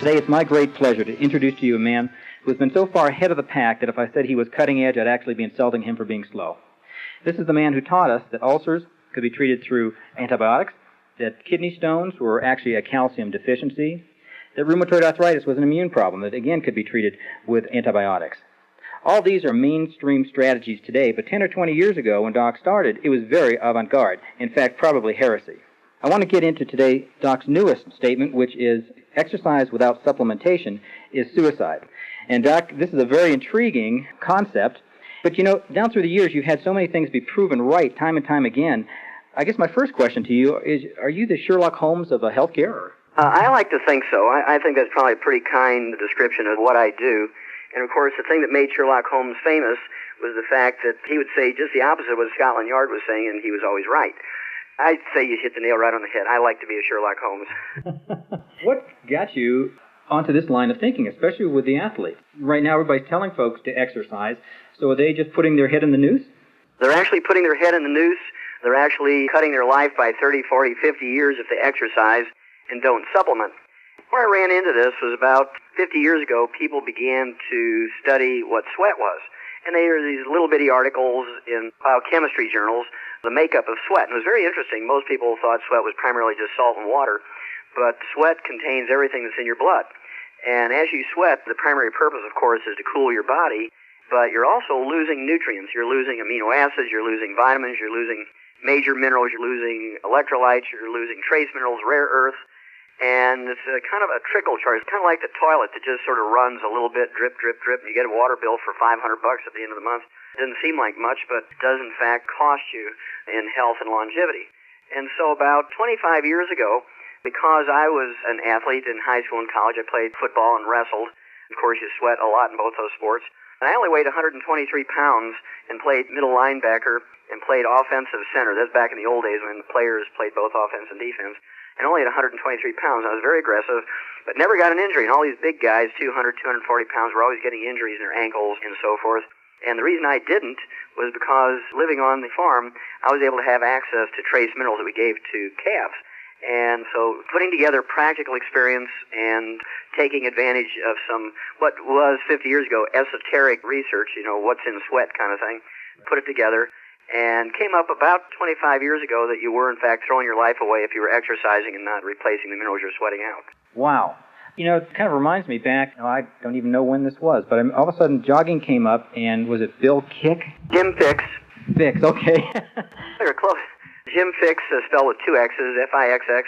Today, it's my great pleasure to introduce to you a man who has been so far ahead of the pack that if I said he was cutting edge, I'd actually be insulting him for being slow. This is the man who taught us that ulcers could be treated through antibiotics, that kidney stones were actually a calcium deficiency, that rheumatoid arthritis was an immune problem that, again, could be treated with antibiotics. All these are mainstream strategies today, but 10 or 20 years ago when Doc started, it was very avant-garde. In fact, probably heresy. I want to get into today Doc's newest statement, which is exercise without supplementation is suicide. And Doc, this is a very intriguing concept, but you know, down through the years, you've had so many things be proven right time and time again. I guess my first question to you is, are you the Sherlock Holmes of healthcare? I like to think so. I think that's probably a pretty kind description of what I do. And of course, the thing that made Sherlock Holmes famous was the fact that he would say just the opposite of what Scotland Yard was saying, and he was always right. I'd say you hit the nail right on the head. I like to be a Sherlock Holmes. What got you onto this line of thinking, especially with the athlete? Right now, everybody's telling folks to exercise, so are they just putting their head in the noose? They're actually putting their head in the noose. They're actually cutting their life by 30, 40, 50 years if they exercise and don't supplement. Where I ran into this was about 50 years ago, people began to study what sweat was. And they were these little bitty articles in biochemistry journals, the makeup of sweat. And it was very interesting. Most people thought sweat was primarily just salt and water, but sweat contains everything that's in your blood. And as you sweat, the primary purpose, of course, is to cool your body, but you're also losing nutrients. You're losing amino acids, you're losing vitamins, you're losing major minerals, you're losing electrolytes, you're losing trace minerals, rare earths. And it's kind of a trickle charge. It's kind of like the toilet that just sort of runs a little bit, drip, drip, drip, and you get a water bill for $500 at the end of the month. It doesn't seem like much, but it does in fact cost you in health and longevity. And so about 25 years ago, because I was an athlete in high school and college, I played football and wrestled. Of course, you sweat a lot in both those sports. And I only weighed 123 pounds and played middle linebacker and played offensive center. That's back in the old days when the players played both offense and defense. And only at 123 pounds. I was very aggressive, but never got an injury. And all these big guys, 200, 240 pounds, were always getting injuries in their ankles and so forth. And the reason I didn't was because living on the farm, I was able to have access to trace minerals that we gave to calves. And so putting together practical experience and taking advantage of some, what was 50 years ago, esoteric research, you know, what's in sweat kind of thing, put it together. And came up about 25 years ago that you were, in fact, throwing your life away if you were exercising and not replacing the minerals you're sweating out. Wow. You know, it kind of reminds me back, I don't even know when this was, but all of a sudden jogging came up, and was it Bill Kick? Jim Fixx. Fixx, okay. They're close. Jim Fixx, spelled with two X's, F-I-X-X.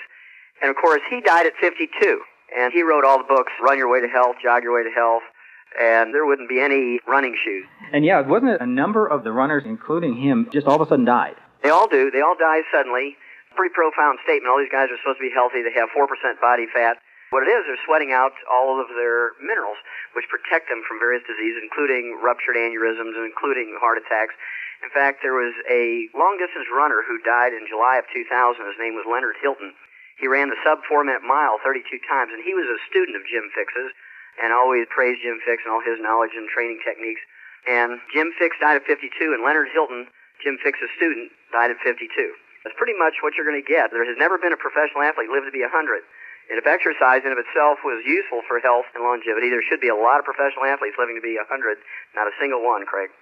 And, of course, he died at 52. And he wrote all the books, Run Your Way to Health, Jog Your Way to Health. And there wouldn't be any running shoes. And yeah, wasn't it a number of the runners, including him, just all of a sudden died? They all do. They all die suddenly. Pretty profound statement. All these guys are supposed to be healthy. They have 4% body fat. What it is, they're sweating out all of their minerals, which protect them from various diseases, including ruptured aneurysms and including heart attacks. In fact, there was a long-distance runner who died in July of 2000. His name was Leonard Hilton. He ran the sub-4-minute mile 32 times, and he was a student of Jim Fixx's, and always praised Jim Fixx and all his knowledge and training techniques. And Jim Fixx died at 52, and Leonard Hilton, Jim Fixx's student, died at 52. That's pretty much what you're going to get. There has never been a professional athlete live to be 100. And if exercise in of itself was useful for health and longevity, there should be a lot of professional athletes living to be 100, not a single one, Craig.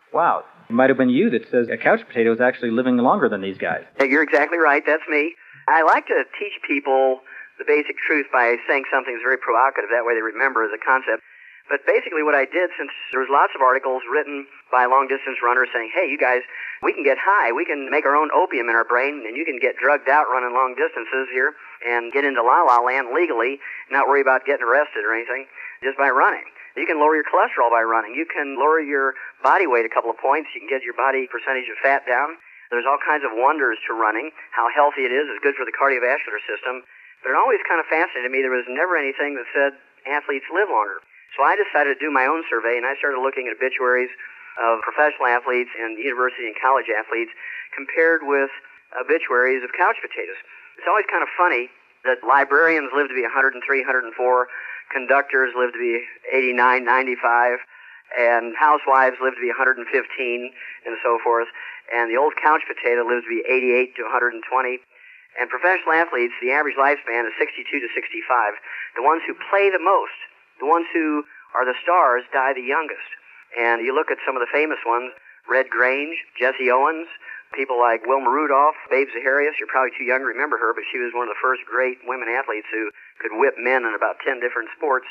Wow. It might have been you that says a couch potato is actually living longer than these guys. You're exactly right. That's me. I like to teach people the basic truth by saying something that's very provocative. That way they remember the concept. But basically what I did, since there was lots of articles written by long-distance runners saying, hey, you guys, we can get high. We can make our own opium in our brain, and you can get drugged out running long distances here and get into la-la land legally, not worry about getting arrested or anything, just by running. You can lower your cholesterol by running. You can lower your body weight a couple of points. You can get your body percentage of fat down. There's all kinds of wonders to running, how healthy it is. It's good for the cardiovascular system. But it always kind of fascinated me. There was never anything that said athletes live longer. So I decided to do my own survey, and I started looking at obituaries of professional athletes and university and college athletes compared with obituaries of couch potatoes. It's always kind of funny that librarians live to be 103, 104, conductors live to be 89, 95, and housewives live to be 115, and so forth. And the old couch potato lives to be 88 to 120. And professional athletes, the average lifespan is 62 to 65. The ones who play the most, the ones who are the stars, die the youngest. And you look at some of the famous ones, Red Grange, Jesse Owens, people like Wilma Rudolph, Babe Zaharias. You're probably too young to remember her, but she was one of the first great women athletes who could whip men in about 10 different sports.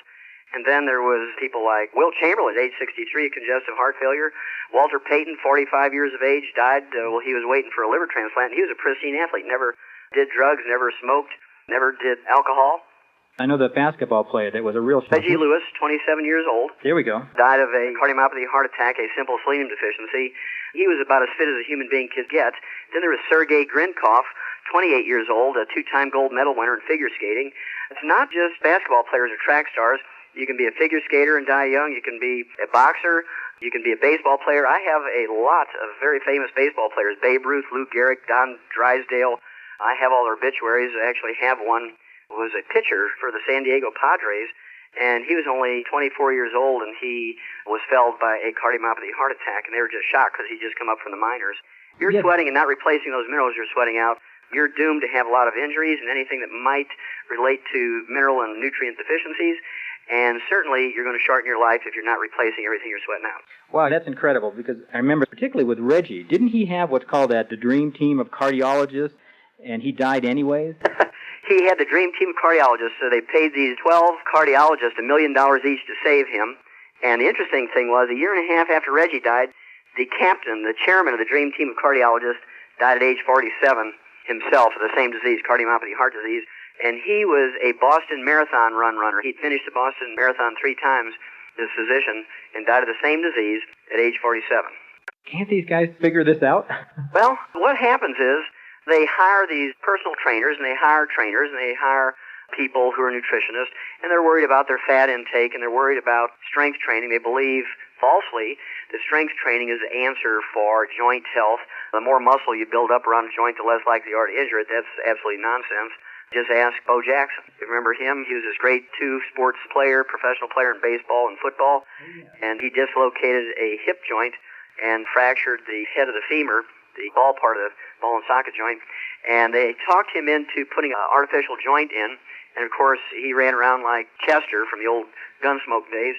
And then there was people like Will Chamberlain, age 63, congestive heart failure. Walter Payton, 45 years of age, died while he was waiting for a liver transplant. He was a pristine athlete, never did drugs, never smoked, never did alcohol. I know that basketball player that was a real Reggie Lewis, 27 years old. There we go. Died of a cardiomyopathy heart attack, a simple selenium deficiency. He was about as fit as a human being could get. Then there was Sergei Grinkov, 28 years old, a two-time gold medal winner in figure skating. It's not just basketball players or track stars. You can be a figure skater and die young. You can be a boxer. You can be a baseball player. I have a lot of very famous baseball players. Babe Ruth, Lou Gehrig, Don Drysdale. I have all their obituaries. I actually have one who was a pitcher for the San Diego Padres, and he was only 24 years old, and he was felled by a cardiomyopathy heart attack, and they were just shocked because he'd just come up from the minors. You're sweating and not replacing those minerals you're sweating out. You're doomed to have a lot of injuries and anything that might relate to mineral and nutrient deficiencies, and certainly you're going to shorten your life if you're not replacing everything you're sweating out. Wow, that's incredible, because I remember particularly with Reggie, didn't he have what's called the dream team of cardiologists, and he died anyways? He had the dream team of cardiologists, so they paid these 12 cardiologists $1 million each to save him. And the interesting thing was, a year and a half after Reggie died, the captain, the chairman of the dream team of cardiologists, died at age 47 himself of the same disease, cardiomyopathy heart disease. And he was a Boston Marathon runner. He'd finished the Boston Marathon 3 times, his physician, and died of the same disease at age 47. Can't these guys figure this out? Well, what happens is, they hire these personal trainers, and they hire trainers, and they hire people who are nutritionists, and they're worried about their fat intake, and they're worried about strength training. They believe, falsely, that strength training is the answer for joint health. The more muscle you build up around a joint, the less likely you are to injure it. That's absolutely nonsense. Just ask Bo Jackson. You remember him? He was this great two-sports player, professional player in baseball and football, and he dislocated a hip joint and fractured the head of the femur, the ball part of the ball and socket joint, and they talked him into putting an artificial joint in, and of course he ran around like Chester from the old Gunsmoke days.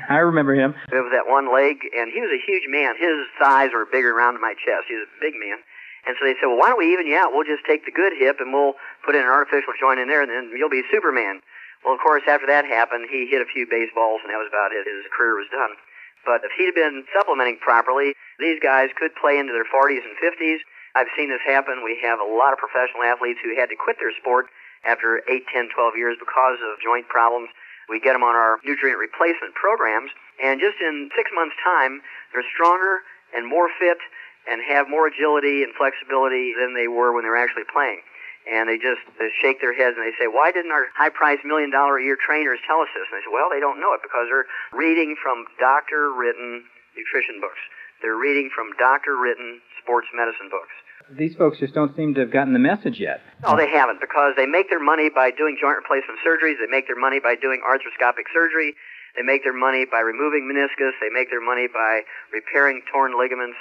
I remember him. With that one leg, and he was a huge man. His thighs were bigger around my chest. He was a big man. And so they said, well, why don't we even you out? We'll just take the good hip and we'll put in an artificial joint in there, and then you'll be Superman. Well, of course, after that happened, he hit a few baseballs, and that was about it. His career was done. But if he'd have been supplementing properly, these guys could play into their 40s and 50s. I've seen this happen. We have a lot of professional athletes who had to quit their sport after 8, 10, 12 years because of joint problems. We get them on our nutrient replacement programs, and just in 6 months' time, they're stronger and more fit and have more agility and flexibility than they were when they were actually playing. And they just shake their heads and they say, why didn't our high-priced $1 million a year trainers tell us this? And they say, well, they don't know it because they're reading from doctor-written nutrition books. They're reading from doctor-written sports medicine books. These folks just don't seem to have gotten the message yet. No, they haven't, because they make their money by doing joint replacement surgeries. They make their money by doing arthroscopic surgery. They make their money by removing meniscus. They make their money by repairing torn ligaments.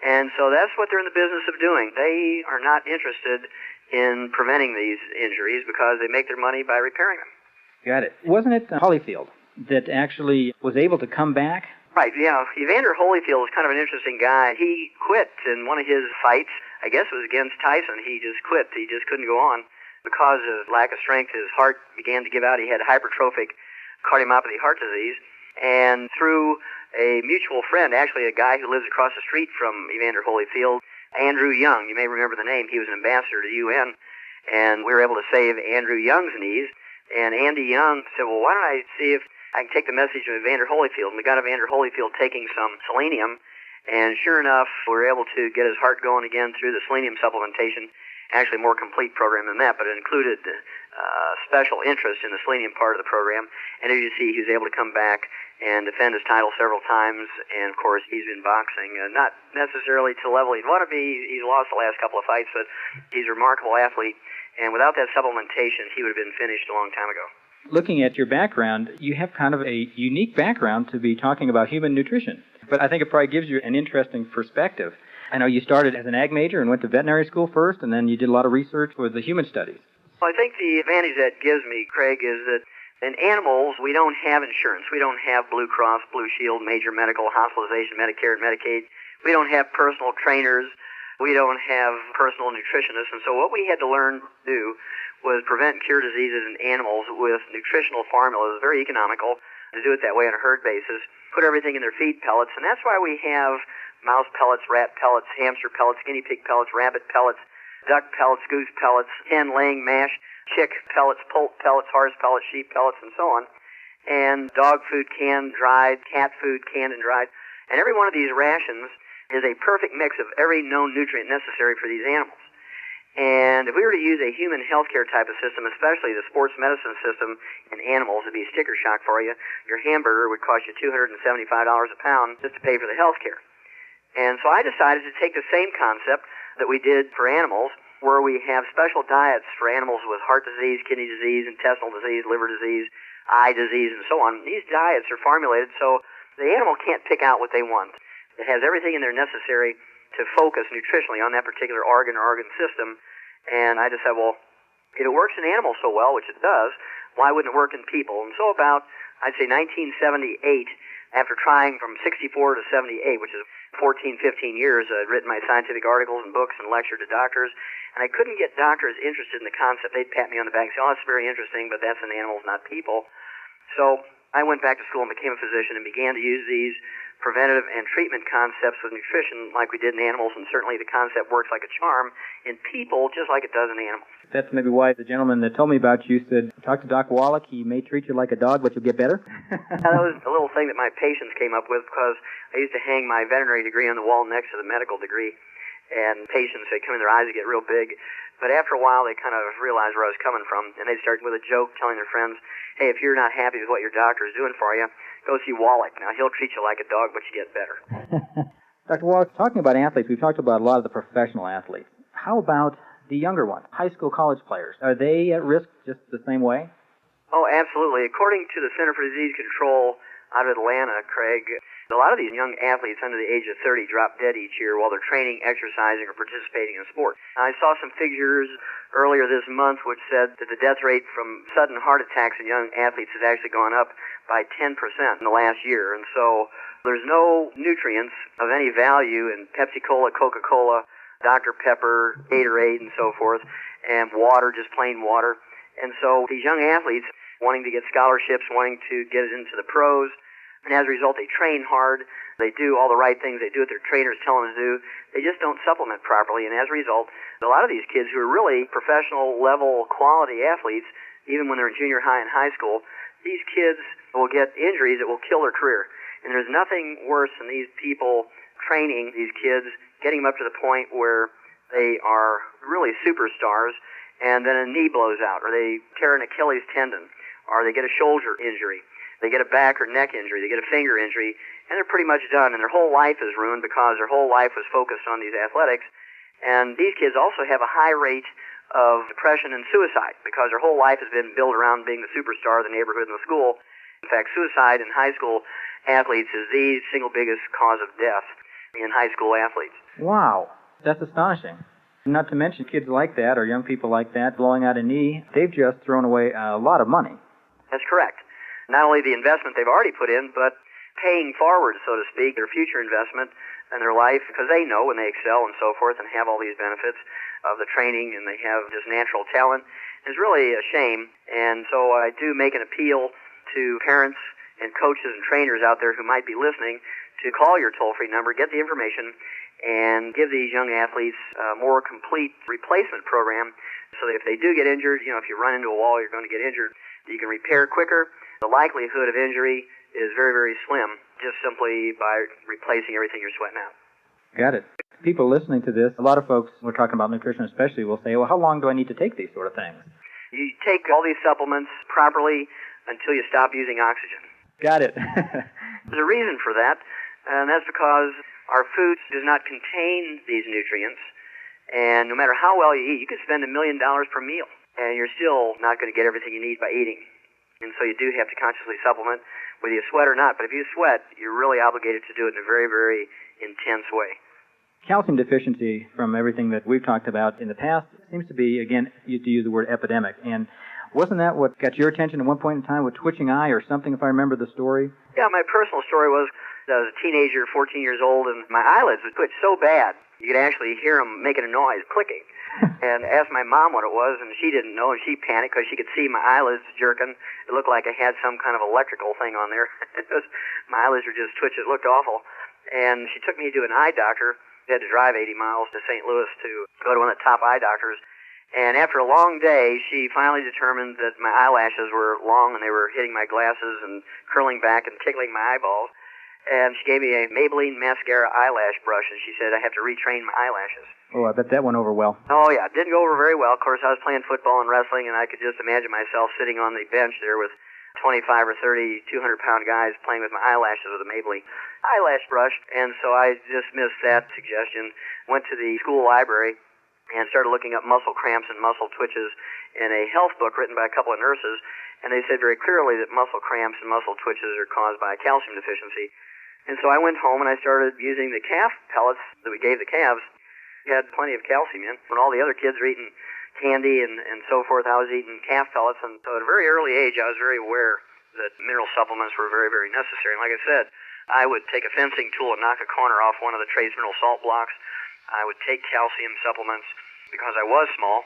And so that's what they're in the business of doing. They are not interested in preventing these injuries because they make their money by repairing them. Got it. Wasn't it Holyfield that actually was able to come back? Right, yeah. Evander Holyfield is kind of an interesting guy. He quit in one of his fights. I guess it was against Tyson. He just quit. He just couldn't go on. Because of lack of strength, his heart began to give out. He had hypertrophic cardiomyopathy heart disease. And through a mutual friend, actually a guy who lives across the street from Evander Holyfield, Andrew Young, you may remember the name. He was an ambassador to the UN, and we were able to save Andrew Young's knees. And Andy Young said, well, why don't I see if I can take the message of Evander Holyfield? And we got Evander Holyfield taking some selenium, and sure enough, we were able to get his heart going again through the selenium supplementation. Actually, a more complete program than that, but it included special interest in the selenium part of the program. And as you see, he was able to come back and defend his title several times. And, of course, he's been boxing, not necessarily to the level he'd want to be. He's lost the last couple of fights, but he's a remarkable athlete. And without that supplementation, he would have been finished a long time ago. Looking at your background, you have kind of a unique background to be talking about human nutrition. But I think it probably gives you an interesting perspective. I know you started as an ag major and went to veterinary school first, and then you did a lot of research with the human studies. Well, I think the advantage that gives me, Craig, is that in animals, we don't have insurance. We don't have Blue Cross, Blue Shield, major medical, hospitalization, Medicare, and Medicaid. We don't have personal trainers. We don't have personal nutritionists. And so what we had to learn to do was prevent and cure diseases in animals with nutritional formulas, very economical, to do it that way on a herd basis, put everything in their feed pellets. And that's why we have mouse pellets, rat pellets, hamster pellets, guinea pig pellets, rabbit pellets, duck pellets, goose pellets, hen laying mash, chick pellets, poult pellets, horse pellets, sheep pellets, and so on. And dog food canned, dried, cat food canned and dried. And every one of these rations is a perfect mix of every known nutrient necessary for these animals. And if we were to use a human healthcare type of system, especially the sports medicine system in animals, it'd be a sticker shock for you. Your hamburger would cost you $275 a pound just to pay for the healthcare. And so I decided to take the same concept that we did for animals, where we have special diets for animals with heart disease, kidney disease, intestinal disease, liver disease, eye disease, and so on. These diets are formulated so the animal can't pick out what they want. It has everything in there necessary to focus nutritionally on that particular organ or organ system. And I just said, well, if it works in animals so well, which it does, why wouldn't it work in people? And so about, I'd say 1978, after trying from 64 to 78, which is 14, 15 years, I'd written my scientific articles and books and lectured to doctors, and I couldn't get doctors interested in the concept. They'd pat me on the back and say, oh, that's very interesting, but that's in animals, not people. So I went back to school and became a physician and began to use these preventative and treatment concepts with nutrition like we did in animals, and certainly the concept works like a charm in people just like it does in animals. That's maybe why the gentleman that told me about you said, talk to Doc Wallach, he may treat you like a dog, but you'll get better. That was a little thing that my patients came up with, because I used to hang my veterinary degree on the wall next to the medical degree, and patients, they'd come in, their eyes would get real big. But after a while, they kind of realized where I was coming from, and they'd start with a joke telling their friends, hey, if you're not happy with what your doctor is doing for you, go see Wallach. Now, he'll treat you like a dog, but you get better. Dr. Wallach, talking about athletes, we've talked about a lot of the professional athletes. How about the younger ones, high school, college players? Are they at risk just the same way? Oh, absolutely. According to the Center for Disease Control out of Atlanta, Craig, a lot of these young athletes under the age of 30 drop dead each year while they're training, exercising, or participating in sport. I saw some figures earlier this month which said that the death rate from sudden heart attacks in young athletes has actually gone up by 10% in the last year. And so there's no nutrients of any value in Pepsi-Cola, Coca-Cola, Dr. Pepper, Gatorade, and so forth, and water, just plain water. And so these young athletes wanting to get scholarships, wanting to get into the pros, and as a result, they train hard, they do all the right things, they do what their trainers tell them to do, they just don't supplement properly, and as a result, a lot of these kids who are really professional level quality athletes, even when they're in junior high and high school, these kids will get injuries that will kill their career. And there's nothing worse than these people training these kids, getting them up to the point where they are really superstars, and then a knee blows out, or they tear an Achilles tendon, or they get a shoulder injury. They get a back or neck injury, they get a finger injury, and they're pretty much done, and their whole life is ruined because their whole life was focused on these athletics. And these kids also have a high rate of depression and suicide because their whole life has been built around being the superstar of the neighborhood and the school. In fact, suicide in high school athletes is the single biggest cause of death in high school athletes. Wow, that's astonishing. Not to mention kids like that or young people like that blowing out a knee, they've just thrown away a lot of money. That's correct. Not only the investment they've already put in, but paying forward, so to speak, their future investment in their life, because they know when they excel and so forth and have all these benefits of the training and they have just natural talent, is really a shame. And so I do make an appeal to parents and coaches and trainers out there who might be listening to call your toll-free number, get the information, and give these young athletes a more complete replacement program so that if they do get injured, if you run into a wall, you're going to get injured, you can repair quicker. The likelihood of injury is very, very slim, just simply by replacing everything you're sweating out. Got it. People listening to this, a lot of folks, we're talking about nutrition especially, will say, well, how long do I need to take these sort of things? You take all these supplements properly until you stop using oxygen. Got it. There's a reason for that, and that's because our food does not contain these nutrients, and no matter how well you eat, you could spend $1 million per meal, and you're still not going to get everything you need by eating. And so you do have to consciously supplement, whether you sweat or not. But if you sweat, you're really obligated to do it in a very, very intense way. calcium deficiency, from everything that we've talked about in the past, seems to be, again, to use the word epidemic. And wasn't that what got your attention at one point in time with twitching eye or something, if I remember the story? Yeah, my personal story was I was a teenager, 14 years old, and my eyelids would twitch so bad, you could actually hear them making a noise, clicking. And asked my mom what it was, and she didn't know, and she panicked because she could see my eyelids jerking. It looked like I had some kind of electrical thing on there. My eyelids were just twitching. It looked awful. And she took me to an eye doctor. I had to drive 80 miles to St. Louis to go to one of the top eye doctors. And after a long day, she finally determined that my eyelashes were long and they were hitting my glasses and curling back and tickling my eyeballs. And she gave me a Maybelline mascara eyelash brush, and she said I have to retrain my eyelashes. Oh, I bet that went over well. Oh, yeah, it didn't go over very well. Of course, I was playing football and wrestling, and I could just imagine myself sitting on the bench there with 25 or 30 200-pound guys playing with my eyelashes with a Maybelline eyelash brush. And so I dismissed that suggestion, went to the school library, and started looking up muscle cramps and muscle twitches in a health book written by a couple of nurses. And they said very clearly that muscle cramps and muscle twitches are caused by calcium deficiency. And so I went home and I started using the calf pellets that we gave the calves. We had plenty of calcium in. When all the other kids were eating candy and so forth, I was eating calf pellets. And so at a very early age, I was very aware that mineral supplements were very, very necessary. And like I said, I would take a fencing tool and knock a corner off one of the trace mineral salt blocks. I would take calcium supplements because I was small.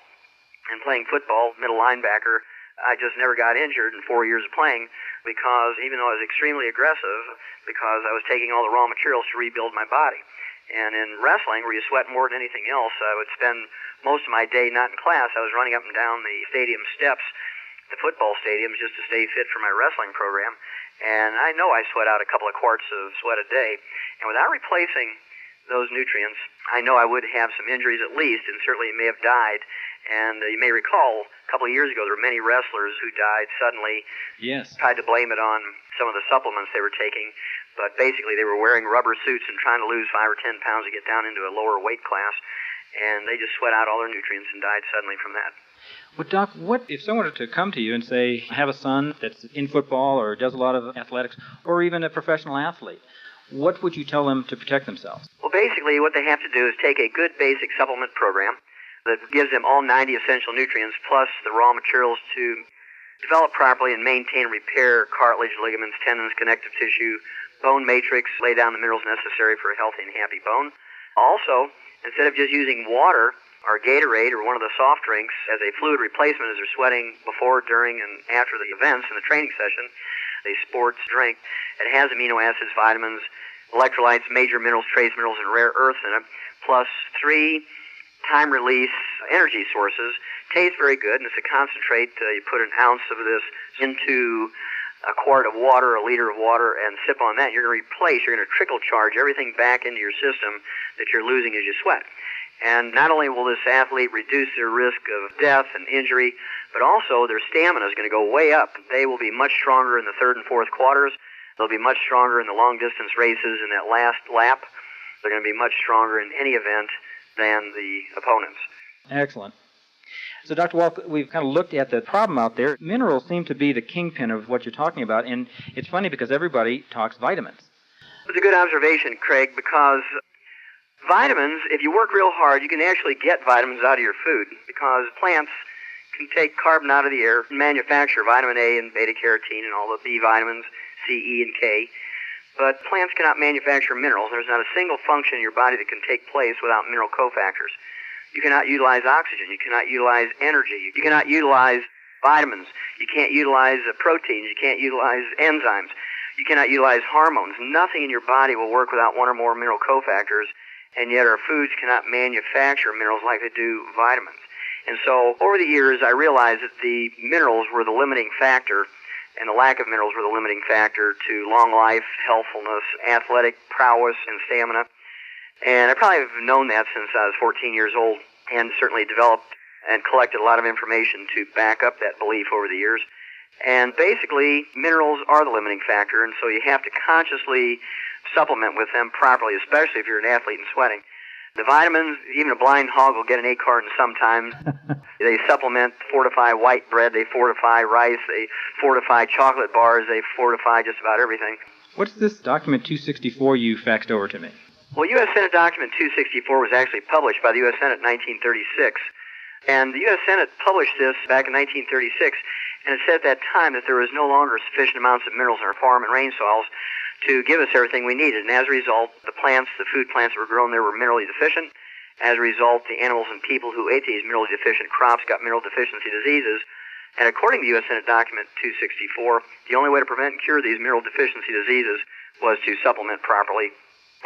And playing football, middle linebacker, I just never got injured in 4 years of playing because even though I was extremely aggressive, because I was taking all the raw materials to rebuild my body. And in wrestling, where you sweat more than anything else, I would spend most of my day not in class. I was running up and down the stadium steps, the football stadiums, just to stay fit for my wrestling program. And I know I sweat out a couple of quarts of sweat a day. And without replacing those nutrients, I know I would have some injuries at least, and certainly may have died. And you may recall, a couple of years ago, there were many wrestlers who died suddenly. Yes. Tried to blame it on some of the supplements they were taking, but basically they were wearing rubber suits and trying to lose 5 or 10 pounds to get down into a lower weight class, and they just sweat out all their nutrients and died suddenly from that. Well, Doc, what if someone were to come to you and say, I have a son that's in football or does a lot of athletics, or even a professional athlete, what would you tell them to protect themselves? Well, basically what they have to do is take a good basic supplement program that gives them all 90 essential nutrients plus the raw materials to develop properly and maintain and repair cartilage, ligaments, tendons, connective tissue, bone matrix, lay down the minerals necessary for a healthy and happy bone. Also, instead of just using water or Gatorade or one of the soft drinks as a fluid replacement as they're sweating before, during, and after the events in the training session, a sports drink, it has amino acids, vitamins, electrolytes, major minerals, trace minerals, and rare earths in it, plus 3 time-release energy sources. Tastes very good, and it's a concentrate. You put an ounce of this into a quart of water, a liter of water, and sip on that. You're going to replace, you're going to trickle charge everything back into your system that you're losing as you sweat. And not only will this athlete reduce their risk of death and injury, but also their stamina is going to go way up. They will be much stronger in the third and fourth quarters. They'll be much stronger in the long-distance races in that last lap. They're going to be much stronger in any event than the opponents. Excellent. So, Dr. Wallach, we've kind of looked at the problem out there. Minerals seem to be the kingpin of what you're talking about, and it's funny because everybody talks vitamins. It's a good observation, Craig, because vitamins, if you work real hard, you can actually get vitamins out of your food because plants can take carbon out of the air and manufacture vitamin A and beta-carotene and all the B vitamins, C, E, and K. But plants cannot manufacture minerals. There's not a single function in your body that can take place without mineral cofactors. You cannot utilize oxygen. You cannot utilize energy. You cannot utilize vitamins. You can't utilize proteins. You can't utilize enzymes. You cannot utilize hormones. Nothing in your body will work without one or more mineral cofactors, and yet our foods cannot manufacture minerals like they do vitamins. And so over the years, I realized that the minerals were the limiting factor, and the lack of minerals were the limiting factor to long life, healthfulness, athletic prowess, and stamina. And I probably have known that since I was 14 years old, and certainly developed and collected a lot of information to back up that belief over the years. And basically, minerals are the limiting factor, and so you have to consciously supplement with them properly, especially if you're an athlete and sweating. The vitamins, even a blind hog will get an 8 carton sometimes. They supplement, fortify white bread, they fortify rice, they fortify chocolate bars, they fortify just about everything. What's this document 264 you faxed over to me? Well, U.S. Senate Document 264 was actually published by the U.S. Senate in 1936. And the U.S. Senate published this back in 1936, and it said at that time that there was no longer sufficient amounts of minerals in our farm and rain soils to give us everything we needed. And as a result, the food plants that were grown there were minerally deficient. As a result, the animals and people who ate these minerally deficient crops got mineral deficiency diseases. And according to U.S. Senate Document 264, the only way to prevent and cure these mineral deficiency diseases was to supplement properly.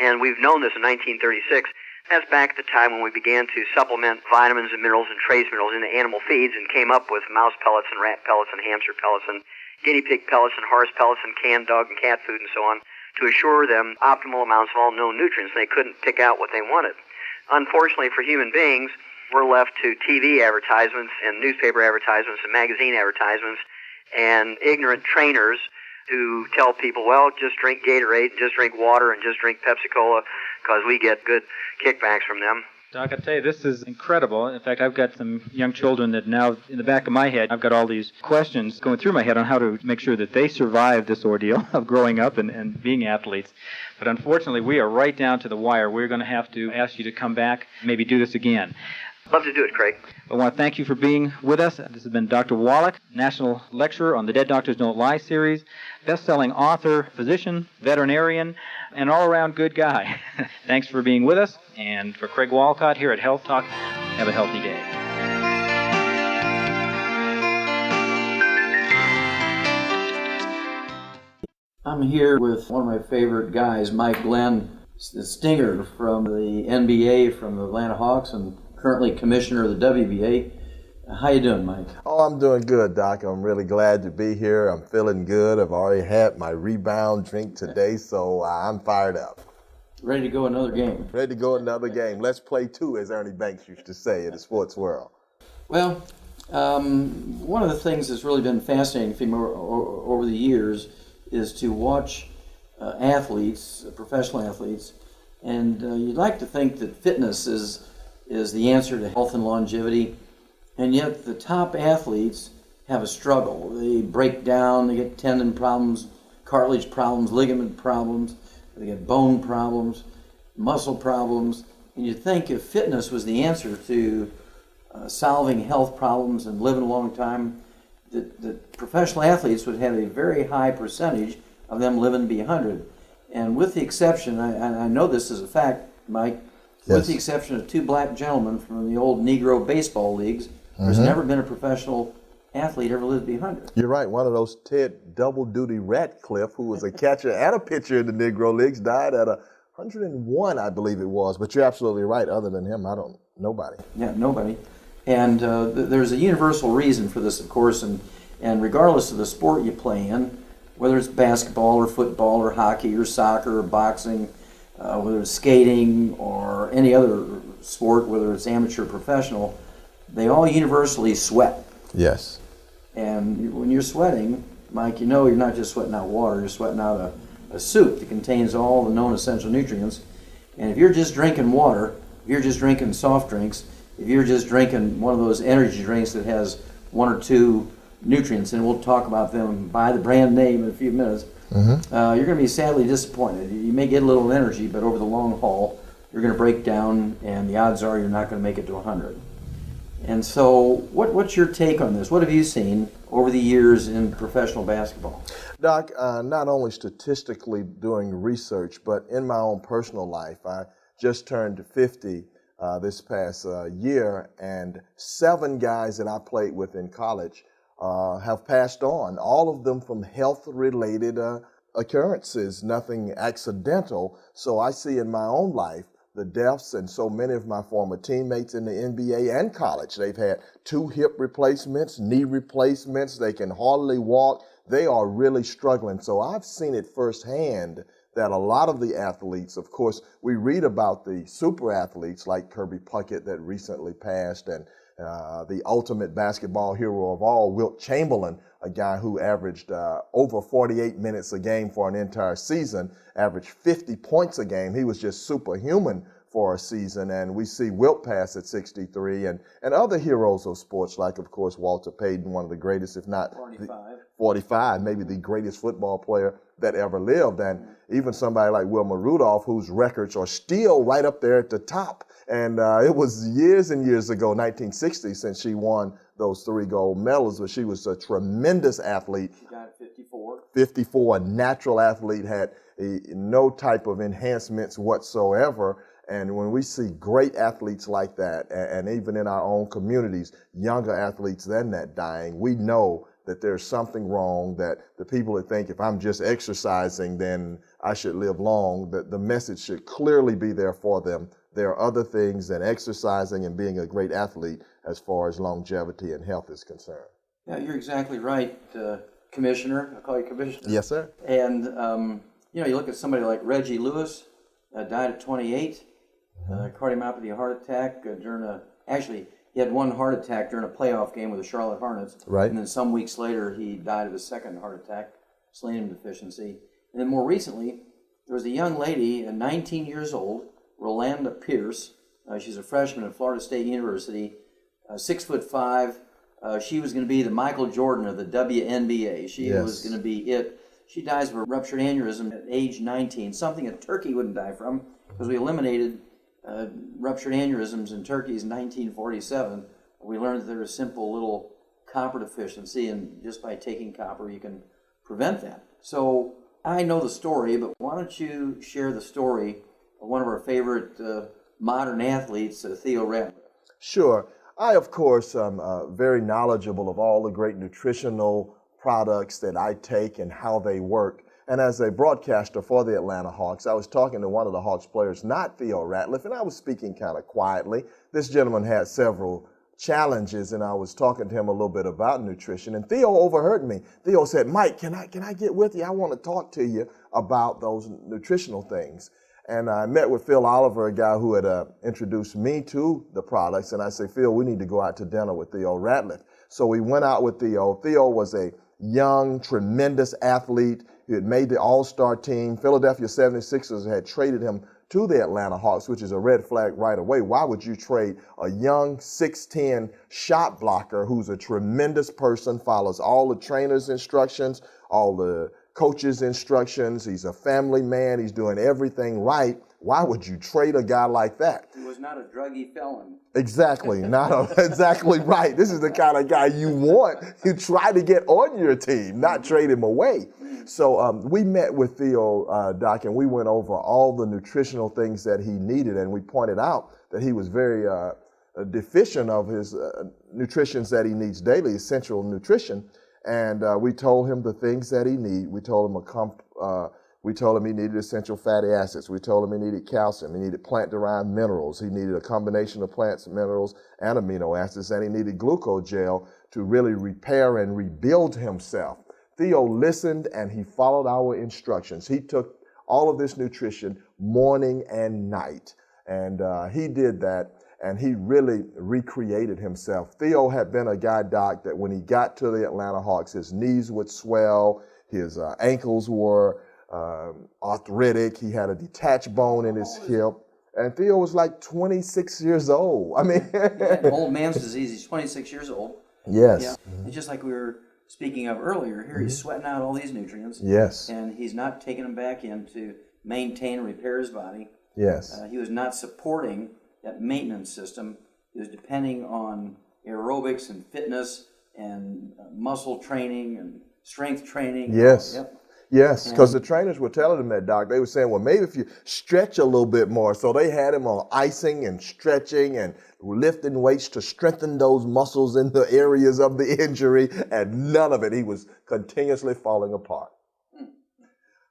And we've known this in 1936. That's back at the time when we began to supplement vitamins and minerals and trace minerals into animal feeds and came up with mouse pellets and rat pellets and hamster pellets and guinea pig pellets and horse pellets and canned dog and cat food and so on to assure them optimal amounts of all known nutrients. They couldn't pick out what they wanted. Unfortunately for human beings, we're left to TV advertisements and newspaper advertisements and magazine advertisements and ignorant trainers who tell people, well, just drink Gatorade, just drink water, and just drink Pepsi-Cola because we get good kickbacks from them. Doc, I tell you, this is incredible. In fact, I've got some young children that now, in the back of my head, I've got all these questions going through my head on how to make sure that they survive this ordeal of growing up and being athletes. But unfortunately, we are right down to the wire. We're going to have to ask you to come back, maybe do this again. Love to do it, Craig. I want to thank you for being with us. This has been Dr. Wallach, National Lecturer on the Dead Doctors Don't Lie series, best-selling author, physician, veterinarian, and all-around good guy. Thanks for being with us. And for Craig Walcott here at Health Talk, have a healthy day. I'm here with one of my favorite guys, Mike Glenn, the Stinger from the NBA, from the Atlanta Hawks, and currently commissioner of the WBA. How you doing, Mike? Oh, I'm doing good, Doc. I'm really glad to be here. I'm feeling good. I've already had my rebound drink today, so I'm fired up. Ready to go another game. Ready to go another game. Let's play two, as Ernie Banks used to say in the sports world. Well, one of the things that's really been fascinating for me over the years is to watch athletes, professional athletes, and you'd like to think that fitness is the answer to health and longevity, and yet the top athletes have a struggle. They break down, they get tendon problems, cartilage problems, ligament problems, they get bone problems, muscle problems, and you'd think if fitness was the answer to solving health problems and living a long time, that professional athletes would have a very high percentage of them living to be 100. And with the exception, I know this is a fact, Mike, yes, with the exception of two black gentlemen from the old Negro baseball leagues, there's never been a professional athlete ever lived to be 100. You're right. One of those Ted double-duty RATLIFF, who was a catcher and a pitcher in the Negro Leagues, died at 101, I believe it was. But you're absolutely right. Other than him, nobody. Yeah, nobody. And there's a universal reason for this, of course, and regardless of the sport you play in, whether it's basketball or football or hockey or soccer or boxing, whether it's skating or any other sport, whether it's amateur or professional, they all universally sweat. Yes. And when you're sweating, Mike, you know you're not just sweating out water, you're sweating out a soup that contains all the known essential nutrients. And if you're just drinking water, if you're just drinking soft drinks, if you're just drinking one of those energy drinks that has one or two nutrients, and we'll talk about them by the brand name in a few minutes, you're going to be sadly disappointed. You may get a little energy, but over the long haul, you're going to break down, and the odds are you're not going to make it to 100. And so what's your take on this? What have you seen over the years in professional basketball? Doc, not only statistically doing research, but in my own personal life, I just turned 50 this past year, and 7 guys that I played with in college have passed on, all of them from health-related occurrences, nothing accidental. So I see in my own life the deaths, and so many of my former teammates in the NBA and college, they've had 2 hip replacements, knee replacements, they can hardly walk. They are really struggling. So I've seen it firsthand that a lot of the athletes, of course, we read about the super athletes like Kirby Puckett that recently passed, and the ultimate basketball hero of all, Wilt Chamberlain, a guy who averaged over 48 minutes a game for an entire season, averaged 50 points a game. He was just superhuman for a season, and we see Wilt pass at 63, and other heroes of sports like, of course, Walter Payton, one of the greatest, if not 45, maybe the greatest football player that ever lived. And even somebody like Wilma Rudolph, whose records are still right up there at the top. And it was years and years ago, 1960, since she won those 3 gold medals, but she was a tremendous athlete. She died at 54. 54, a natural athlete, had no type of enhancements whatsoever. And when we see great athletes like that, and even in our own communities, younger athletes than that dying, we know that there's something wrong, that the people that think if I'm just exercising, then I should live long, that the message should clearly be there for them. There are other things than exercising and being a great athlete as far as longevity and health is concerned. Yeah, you're exactly right, Commissioner. I'll call you Commissioner. Yes, sir. And, you look at somebody like Reggie Lewis, died at 28, cardiomyopathy, heart attack he had one heart attack during a playoff game with the Charlotte Hornets. Right. And then some weeks later, he died of a second heart attack, selenium deficiency. And then more recently, there was a young lady, 19 years old, Rolanda Pierce. She's a freshman at Florida State University, 6'5". She was going to be the Michael Jordan of the WNBA. She was going to be it. She dies of a ruptured aneurysm at age 19, something a turkey wouldn't die from, because we eliminated ruptured aneurysms in turkeys in 1947. We learned that there's a simple little copper deficiency, and just by taking copper, you can prevent that. So I know the story, but why don't you share the story of one of our favorite modern athletes, THEO RATLIFF? Sure. I, of course, am very knowledgeable of all the great nutritional products that I take and how they work. And as a broadcaster for the Atlanta Hawks, I was talking to one of the Hawks players, not THEO RATLIFF, and I was speaking kind of quietly. This gentleman had several challenges, and I was talking to him a little bit about nutrition, and THEO overheard me. THEO said, "Mike, can I get with you? I want to talk to you about those nutritional things." And I met with Phil Oliver, a guy who had introduced me to the products, and I said, "Phil, we need to go out to dinner with THEO RATLIFF." So we went out with THEO. THEO was a young, tremendous athlete. He had made the all-star team. Philadelphia 76ers had traded him to the Atlanta Hawks, which is a red flag right away. Why would you trade a young 6'10" shot blocker who's a tremendous person, follows all the trainer's instructions, all the coach's instructions, he's a family man, he's doing everything right? Why would you trade a guy like that? He was not a druggy felon. Exactly, exactly right. This is the kind of guy you want. You try to get on your team, not trade him away. So we met with THEO, Doc, and we went over all the nutritional things that he needed, and we pointed out that he was very deficient of his nutrition that he needs daily, essential nutrition. And we told him the things that he needed. We told him he needed essential fatty acids. We told him he needed calcium. He needed plant-derived minerals. He needed a combination of plants, minerals, and amino acids. And he needed glucogel to really repair and rebuild himself. THEO listened and he followed our instructions. He took all of this nutrition morning and night. And he did that. And he really recreated himself. THEO had been a guy, Doc, that when he got to the Atlanta Hawks, his knees would swell, his ankles were arthritic, he had a detached bone in his hip, and THEO was like 26 years old. I mean, old man's disease. He's 26 years old. Yes. Yeah. And just like we were speaking of earlier, here he's sweating out all these nutrients. Yes. And he's not taking them back in to maintain and repair his body. Yes. He was not supporting that maintenance system. He was depending on aerobics and fitness and muscle training and strength training. Yes. Yep. Yes, because the trainers were telling him that, Doc. They were saying, well, maybe if you stretch a little bit more. So they had him on icing and stretching and lifting weights to strengthen those muscles in the areas of the injury, and none of it. He was continuously falling apart.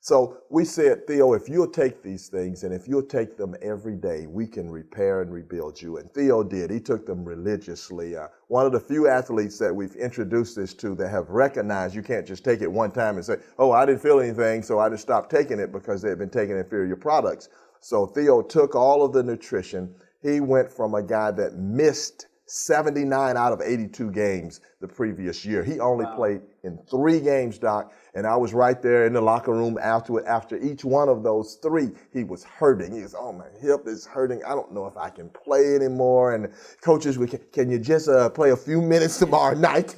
So we said, THEO, if you'll take these things and if you'll take them every day, we can repair and rebuild you. And THEO did. He took them religiously. One of the few athletes that we've introduced this to that have recognized you can't just take it one time and say, oh, I didn't feel anything, so I just stopped taking it because they've been taking inferior products. So THEO took all of the nutrition. He went from a guy that missed 79 out of 82 games the previous year. He only played in 3 games, Doc, and I was right there in the locker room afterward. After each one of those 3, he was hurting. He was, oh, my hip is hurting. I don't know if I can play anymore. And coaches, can you just play a few minutes tomorrow night?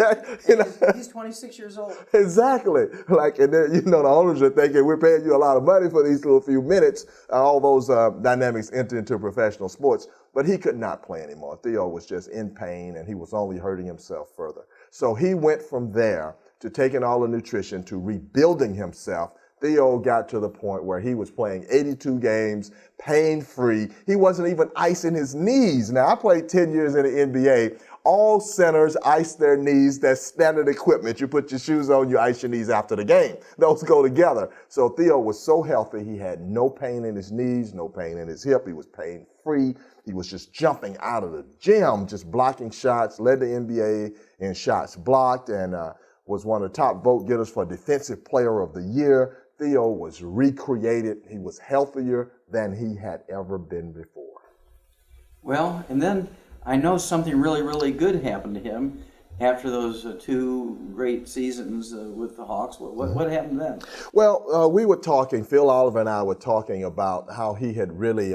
You know? He's 26 years old. Exactly. Like, and then, the owners are thinking, we're paying you a lot of money for these little few minutes. All those dynamics enter into professional sports. But he could not play anymore. THEO was just in pain, and he was only hurting himself further. So he went from there to taking all the nutrition to rebuilding himself. THEO got to the point where he was playing 82 games, pain-free. He wasn't even icing his knees. Now, I played 10 years in the NBA. All centers ice their knees. That's standard equipment. You put your shoes on, you ice your knees after the game. Those go together. So THEO was so healthy, he had no pain in his knees, no pain in his hip. He was pain-free. He was just jumping out of the gym, just blocking shots, led the NBA in shots blocked, and was one of the top vote getters for Defensive Player of the Year. THEO was recreated. He was healthier than he had ever been before. Well, and then I know something really, really good happened to him after those 2 great seasons with the Hawks. What happened then? Well, we were talking, Phil Oliver and I were talking about how he had really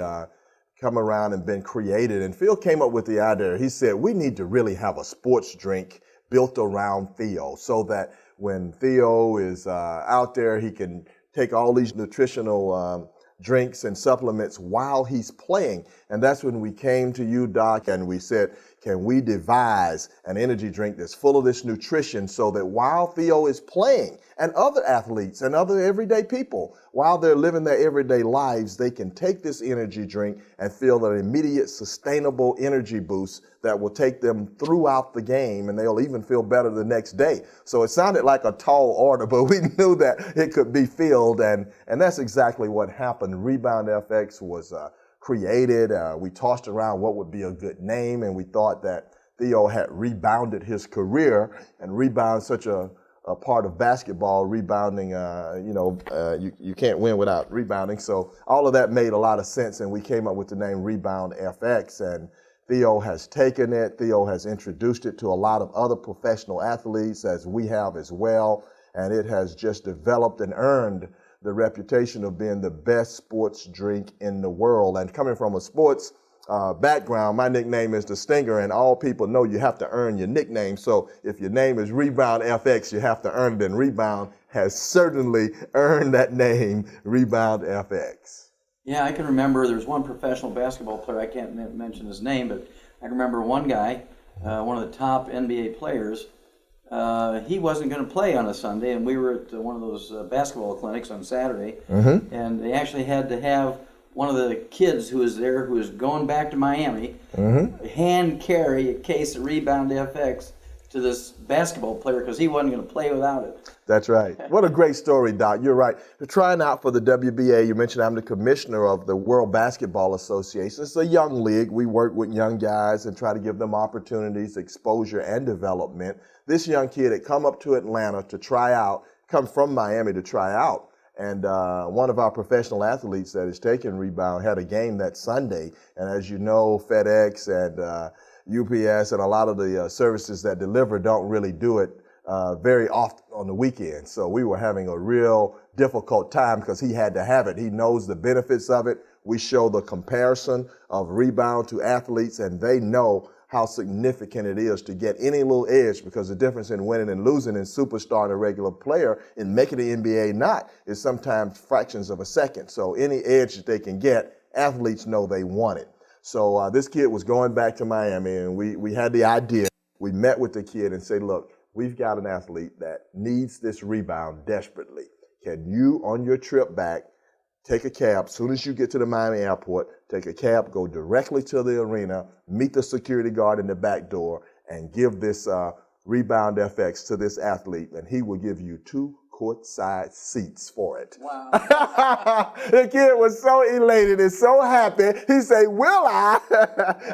come around and been created. And Phil came up with the idea. He said, we need to really have a sports drink built around THEO so that when THEO is out there, he can take all these nutritional drinks and supplements while he's playing. And that's when we came to you, Doc, and we said, can we devise an energy drink that's full of this nutrition so that while THEO is playing, and other athletes and other everyday people, while they're living their everyday lives, they can take this energy drink and feel an immediate sustainable energy boost that will take them throughout the game, and they'll even feel better the next day. So it sounded like a tall order, but we knew that it could be filled, and that's exactly what happened. Rebound FX was created. We tossed around what would be a good name, and we thought that THEO had rebounded his career, and rebound such a part of basketball, rebounding, you can't win without rebounding. So all of that made a lot of sense, and we came up with the name Rebound FX, and THEO has taken it. THEO has introduced it to a lot of other professional athletes, as we have as well, and it has just developed and earned the reputation of being the best sports drink in the world. And coming from a sports background, my nickname is the Stinger, and all people know you have to earn your nickname. So if your name is Rebound FX, you have to earn it, and Rebound has certainly earned that name, Rebound FX. Yeah, I can remember there was one professional basketball player, I can't mention his name, but I can remember one guy, one of the top NBA players, he wasn't going to play on a Sunday, and we were at one of those basketball clinics on Saturday, and they actually had to have one of the kids who was there, who was going back to Miami, hand carry a case of Rebound FX to this basketball player because he wasn't going to play without it. That's right. What a great story, Doc. You're right. You're trying out for the WBA. You mentioned I'm the commissioner of the World Basketball Association. It's a young league. We work with young guys and try to give them opportunities, exposure, and development. This young kid had come up to Atlanta to try out, come from Miami to try out. And one of our professional athletes that is taking Rebound had a game that Sunday. And as you know, FedEx and UPS and a lot of the services that deliver don't really do it very often on the weekend. So we were having a real difficult time because he had to have it. He knows the benefits of it. We show the comparison of Rebound to athletes, and they know how significant it is to get any little edge, because the difference in winning and losing in superstar and a regular player in making the NBA not is sometimes fractions of a second. So any edge that they can get, athletes know they want it. So this kid was going back to Miami, and we had the idea. We met with the kid and said, look, we've got an athlete that needs this rebound desperately. Can you, on your trip back, take a cab, as soon as you get to the Miami airport, take a cab, go directly to the arena, meet the security guard in the back door, and give this Rebound FX to this athlete, and he will give you 2 courtside seats for it. Wow. The kid was so elated and so happy. He said, will I?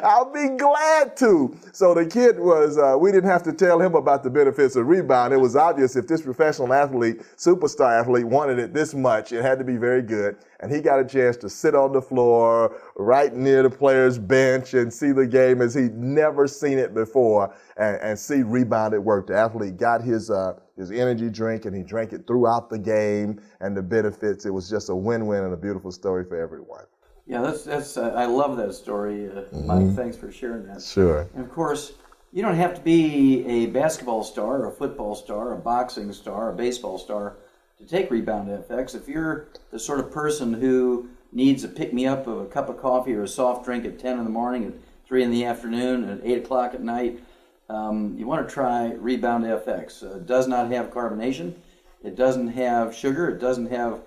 I'll be glad to. So the kid was, we didn't have to tell him about the benefits of rebound. It was obvious if this professional athlete, superstar athlete, wanted it this much, it had to be very good. And he got a chance to sit on the floor right near the player's bench and see the game as he'd never seen it before and see rebound at work. The athlete got his energy drink and he drank it throughout the game and the benefits. It was just a win-win and a beautiful story for everyone. Yeah, that's I love that story, Mike. Thanks for sharing that. Sure. And of course, you don't have to be a basketball star, a football star, a boxing star, a baseball star to take Rebound FX. If you're the sort of person who needs a pick-me-up of a cup of coffee or a soft drink at 10 in the morning, at 3 in the afternoon, at 8 o'clock at night, you want to try Rebound FX. It does not have carbonation. It doesn't have sugar. It doesn't have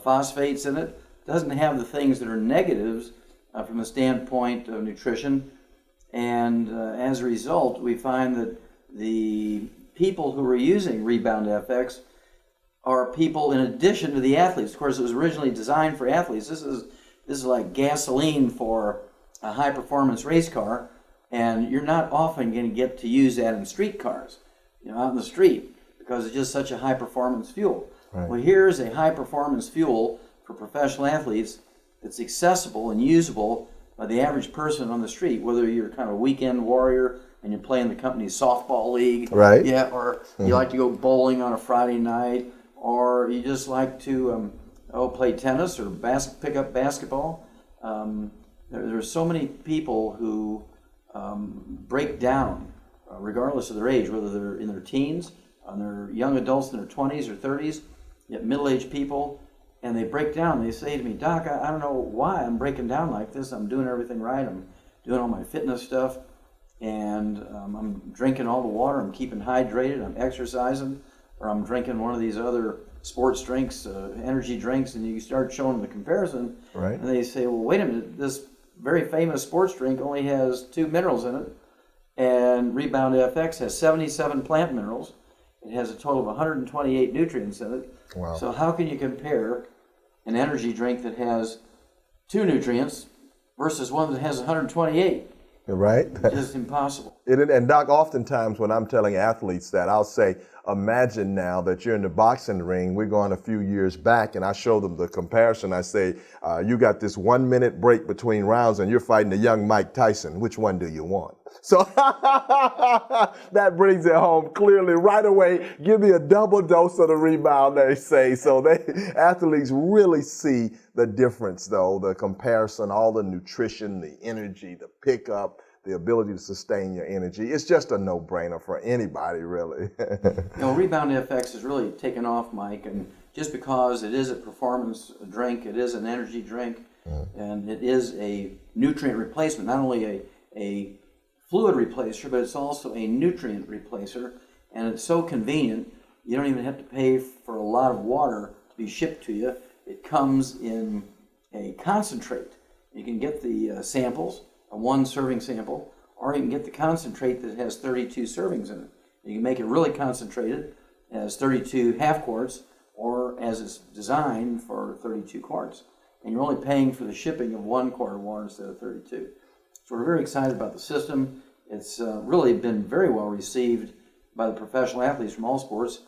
phosphates in it. It doesn't have the things that are negatives from the standpoint of nutrition. And as a result, we find that the people who are using Rebound FX are people in addition to the athletes. Of course, it was originally designed for athletes. This is like gasoline for a high-performance race car, and you're not often going to get to use that in street cars, out in the street, because it's just such a high-performance fuel. Right. Well, here's a high-performance fuel for professional athletes that's accessible and usable by the average person on the street, whether you're kind of a weekend warrior and you're playing the company's softball league, right? Yeah, or you like to go bowling on a Friday night, or you just like to play tennis or pick up basketball. There's so many people who break down, regardless of their age, whether they're in their teens, they're young adults in their 20s or 30s, yet middle-aged people, and they break down. They say to me, Doc, I don't know why I'm breaking down like this. I'm doing everything right. I'm doing all my fitness stuff, and I'm drinking all the water. I'm keeping hydrated. I'm exercising, or I'm drinking one of these other sports drinks, energy drinks, and you start showing them the comparison, right? And they say, well, wait a minute, this very famous sports drink only has 2 minerals in it, and Rebound FX has 77 plant minerals. It has a total of 128 nutrients in it. Wow. So how can you compare an energy drink that has 2 nutrients versus one that has 128? Right? It's just impossible. And Doc, oftentimes when I'm telling athletes that, I'll say, imagine now that you're in the boxing ring. We're going a few years back, and I show them the comparison. I say, you got this 1-minute break between rounds, and you're fighting the young Mike Tyson. Which one do you want? So that brings it home clearly right away. Give me a double dose of the rebound, they say. So athletes really see the difference, though, the comparison, all the nutrition, the energy, the pickup, the ability to sustain your energy. It's just a no-brainer for anybody, really. Rebound FX has really taken off, Mike, and just because it is a performance drink, it is an energy drink, and it is a nutrient replacement, not only a fluid replacer, but it's also a nutrient replacer, and it's so convenient. You don't even have to pay for a lot of water to be shipped to you. It comes in a concentrate. You can get the samples, a 1-serving sample, or you can get the concentrate that has 32 servings in it. You can make it really concentrated as 32 half quarts, or as it's designed for 32 quarts. And you're only paying for the shipping of 1 quart of water instead of 32. So we're very excited about the system. It's really been very well received by the professional athletes from all sports.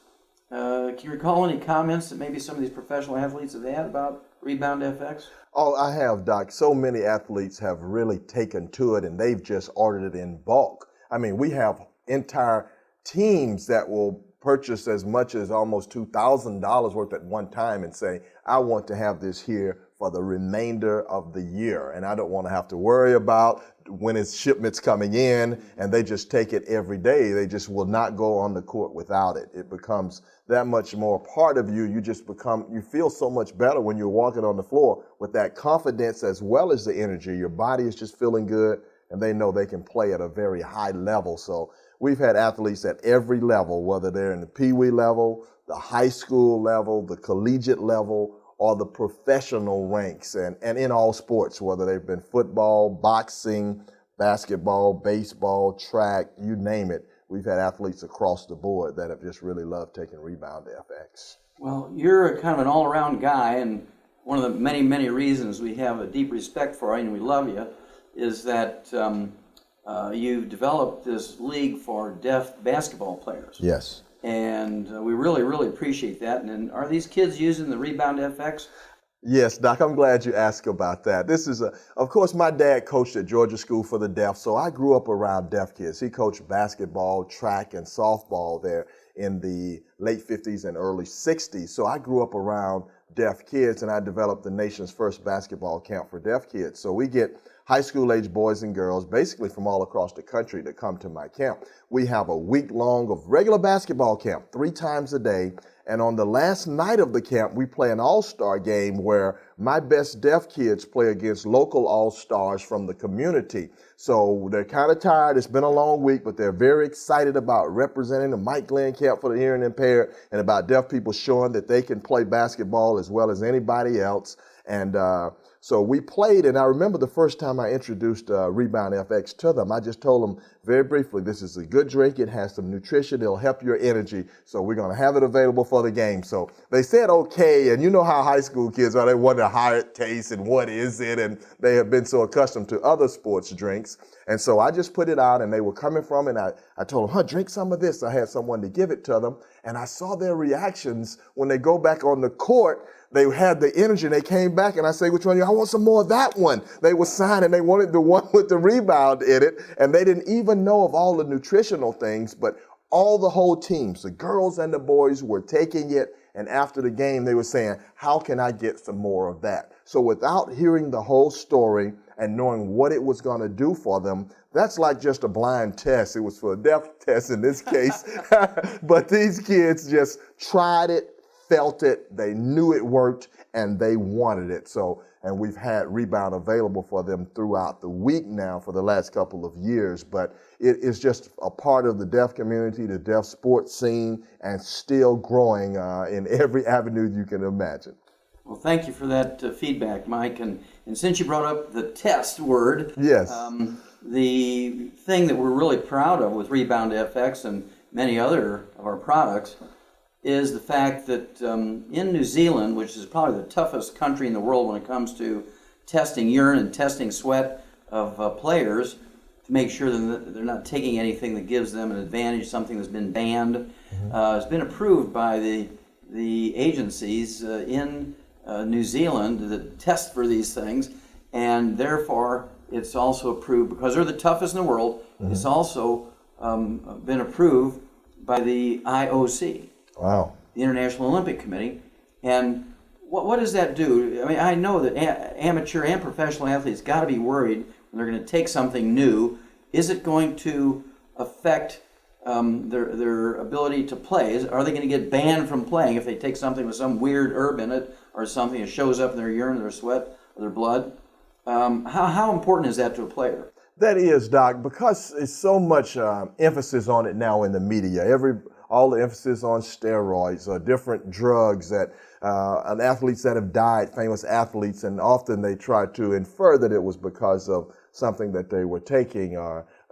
Can you recall any comments that maybe some of these professional athletes have had about Rebound FX? Oh, I have, Doc. So many athletes have really taken to it, and they've just ordered it in bulk. I mean, we have entire teams that will purchase as much as almost $2,000 worth at one time and say, I want to have this here for the remainder of the year, and I don't want to have to worry about when its shipment's coming in, and they just take it every day. They just will not go on the court without it. It becomes that much more part of you. You feel so much better when you're walking on the floor with that confidence as well as the energy. Your body is just feeling good, and they know they can play at a very high level. So we've had athletes at every level, whether they're in the Pee-wee level, the high school level, the collegiate level, or the professional ranks, and in all sports, whether they've been football, boxing, basketball, baseball, track, you name it. we've had athletes across the board that have just really loved taking Rebound FX. Well, you're kind of an all-around guy, and one of the many, many reasons we have a deep respect for you and we love you is that you've developed this league for deaf basketball players. Yes. And we really, really appreciate that. And are these kids using the Rebound FX? Yes, Doc, I'm glad you asked about that. This is of course, my dad coached at Georgia School for the Deaf, so I grew up around deaf kids. He coached basketball, track, and softball there in the late 50s and early 60s. So I grew up around deaf kids, and I developed the nation's first basketball camp for deaf kids. So we get high school age boys and girls, basically from all across the country, to come to my camp. We have a week long of regular basketball camp, 3 times a day. And on the last night of the camp, we play an all-star game where my best deaf kids play against local all-stars from the community. So they're kind of tired. It's been a long week, but they're very excited about representing the Mike Glenn Camp for the Hearing Impaired and about deaf people showing that they can play basketball as well as anybody else. And so we played, and I remember the first time I introduced Rebound FX to them, I just told them very briefly, this is a good drink, it has some nutrition, it'll help your energy, so we're gonna have it available for the game. So they said okay, and you know how high school kids are, they wonder how it tastes and what is it, and they have been so accustomed to other sports drinks. And so I just put it out, and they were coming from it, and I told them, drink some of this. I had someone to give it to them, and I saw their reactions when they go back on the court. They had the energy, and they came back, and I say, which one? I want some more of that one. They were signing, they wanted the one with the rebound in it, and they didn't even know of all the nutritional things, but all the whole teams, the girls and the boys, were taking it, and after the game, they were saying, how can I get some more of that? So without hearing the whole story and knowing what it was going to do for them, that's like just a blind test. It was for a deaf test in this case, but these kids just tried it, felt it, they knew it worked, and they wanted it. So, and we've had Rebound available for them throughout the week now for the last couple of years, but it is just a part of the deaf community, the deaf sports scene, and still growing in every avenue you can imagine. Well, thank you for that feedback, Mike. And since you brought up the test word, yes, the thing that we're really proud of with Rebound FX and many other of our products is the fact that in New Zealand, which is probably the toughest country in the world when it comes to testing urine and testing sweat of players, to make sure that they're not taking anything that gives them an advantage, something that's been banned, has been approved by the agencies in New Zealand that test for these things, and therefore it's also approved, because they're the toughest in the world, it's also been approved by the IOC. Wow. The International Olympic Committee. And what does that do? I mean, I know that amateur and professional athletes got to be worried when they're going to take something new. Is it going to affect their ability to play? Are they going to get banned from playing if they take something with some weird herb in it, or something that shows up in their urine, or their sweat, or their blood? How important is that to a player? That is, Doc, because there's so much emphasis on it now in the media. All the emphasis on steroids or different drugs that athletes that have died, famous athletes, and often they try to infer that it was because of something that they were taking,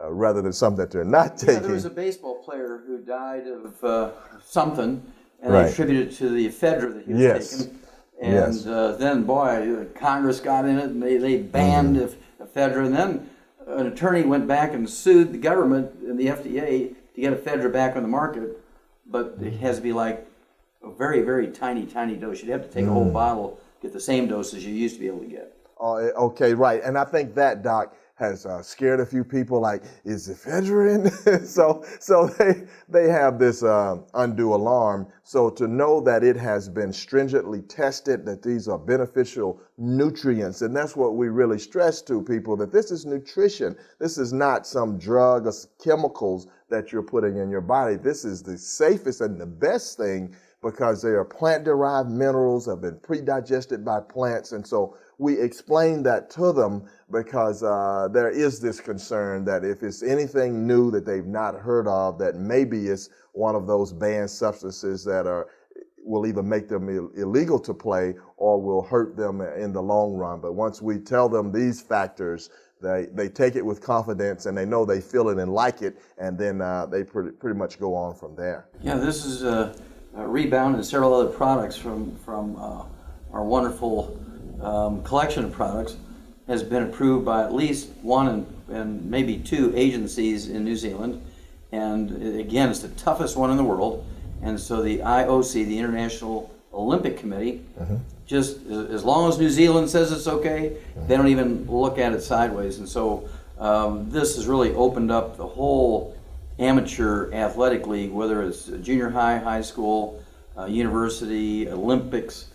rather than something that they're not taking. Yeah, there was a baseball player who died of something, and they attributed it to the ephedra that he was taking. And then, boy, Congress got in it, and they banned ephedra, and then an attorney went back and sued the government and the FDA to get ephedra back on the market. But it has to be like a very, very tiny, tiny dose. You'd have to take a whole bottle, get the same dose as you used to be able to get. Okay, right. And I think that, Doc, has scared a few people, like, is ephedra in? so they have this undue alarm. So to know that it has been stringently tested, that these are beneficial nutrients, and that's what we really stress to people, that this is nutrition. This is not some drug or chemicals that you're putting in your body. This is the safest and the best thing, because they are plant-derived minerals, have been pre-digested by plants, and so we explain that to them, because there is this concern that if it's anything new that they've not heard of, that maybe it's one of those banned substances that will either make them illegal to play or will hurt them in the long run. But once we tell them these factors, They take it with confidence, and they know they feel it and like it, and then they pretty much go on from there. Yeah, this is a Rebound and several other products from our wonderful collection of products has been approved by at least one and maybe two agencies in New Zealand. And again, it's the toughest one in the world. And so the IOC, the International Olympic Committee, just as long as New Zealand says it's okay, they don't even look at it sideways. And so this has really opened up the whole amateur athletic league, whether it's junior high, high school, university, Olympics.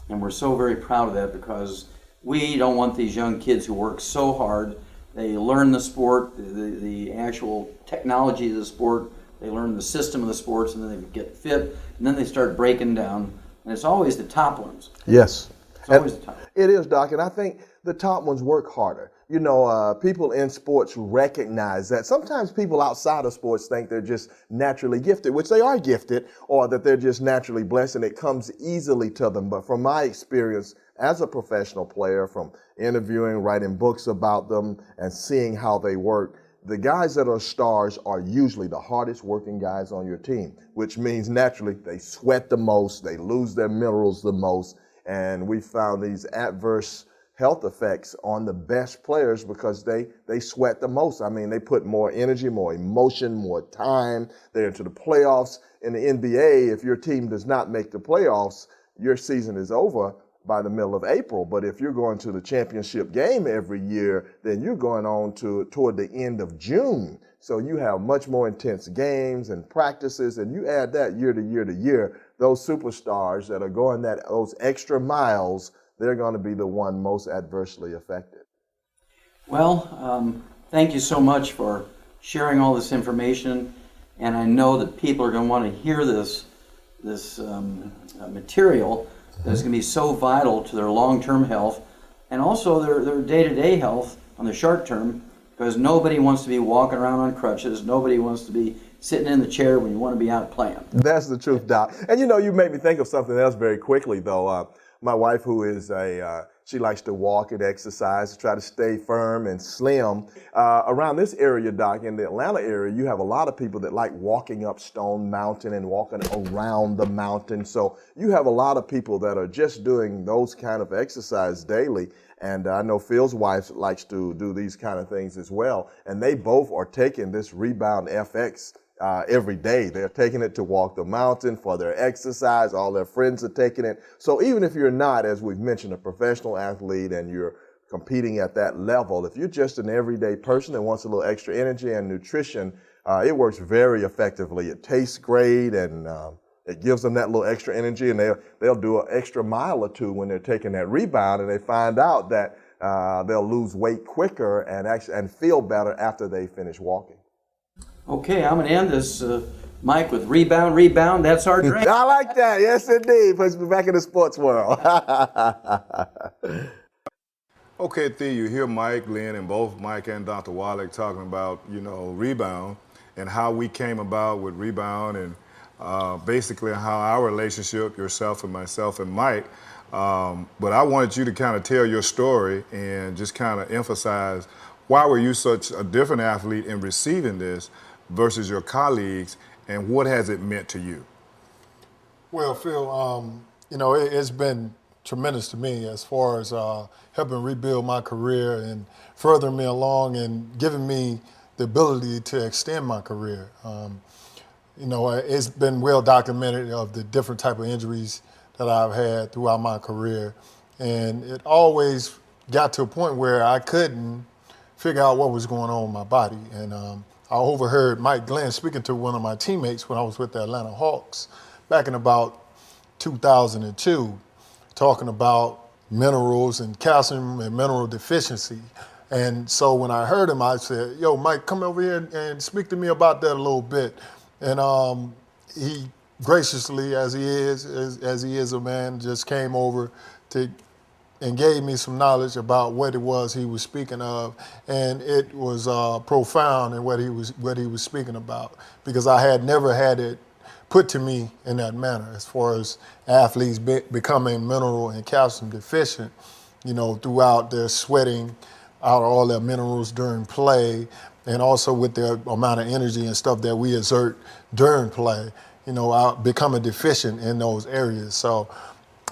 And we're so very proud of that, because we don't want these young kids who work so hard. They learn the sport, the actual technology of the sport, they learn the system of the sports, and then they get fit, and then they start breaking down. And it's always the top ones. Yes. It's always the top ones. It is, Doc, and I think the top ones work harder. You know, people in sports recognize that. Sometimes people outside of sports think they're just naturally gifted, which they are gifted, or that they're just naturally blessed and it comes easily to them. But from my experience as a professional player, from interviewing, writing books about them, and seeing how they work, the guys that are stars are usually the hardest working guys on your team, which means naturally they sweat the most, they lose their minerals the most, and we found these adverse health effects on the best players because they sweat the most. I mean, they put more energy, more emotion, more time. They're into the playoffs. In the NBA, if your team does not make the playoffs, your season is over by the middle of April. But if you're going to the championship game every year, then you're going on toward the end of June. So you have much more intense games and practices, and you add that year to year to year, those superstars that are going those extra miles, they're going to be the one most adversely affected. Well, thank you so much for sharing all this information, and I know that people are going to want to hear this material that's going to be so vital to their long-term health and also their day-to-day health on the short term, because nobody wants to be walking around on crutches. Nobody wants to be sitting in the chair when you want to be out playing. That's the truth, Doc. And you know, you made me think of something else very quickly, though. My wife, who is she likes to walk and exercise to try to stay firm and slim. Around this area, Doc, in the Atlanta area, you have a lot of people that like walking up Stone Mountain and walking around the mountain. So you have a lot of people that are just doing those kind of exercise daily. And I know Phil's wife likes to do these kind of things as well. And they both are taking this Rebound FX every day. They're taking it to walk the mountain for their exercise. All their friends are taking it. So even if you're not, as we've mentioned, a professional athlete and you're competing at that level, if you're just an everyday person that wants a little extra energy and nutrition, it works very effectively. It tastes great, and it gives them that little extra energy, and they'll do an extra mile or two when they're taking that Rebound, and they find out that they'll lose weight quicker and feel better after they finish walking. Okay, I'm going to end this, Mike, with Rebound. That's our drink. I like that. Yes, indeed. Puts me back in the sports world. Okay, Theo, you hear Mike, Lynn, and both Mike and Dr. Wallach talking about, Rebound and how we came about with Rebound, and basically how our relationship, yourself and myself and Mike. But I wanted you to kind of tell your story and just kind of emphasize, why were you such a different athlete in receiving this versus your colleagues, and what has it meant to you? Well, Phil, it's been tremendous to me as far as helping rebuild my career and furthering me along and giving me the ability to extend my career. It's been well documented of the different type of injuries that I've had throughout my career, and it always got to a point where I couldn't figure out what was going on with my body. And I overheard Mike Glenn speaking to one of my teammates when I was with the Atlanta Hawks back in about 2002, talking about minerals and calcium and mineral deficiency. And so when I heard him, I said, "Yo, Mike, come over here and speak to me about that a little bit." And he graciously, as he is a man, just came over and gave me some knowledge about what it was he was speaking of, and it was profound in what he was speaking about, because I had never had it put to me in that manner, as far as athletes becoming mineral and calcium deficient, throughout their sweating, out all their minerals during play, and also with the amount of energy and stuff that we exert during play, out becoming deficient in those areas. So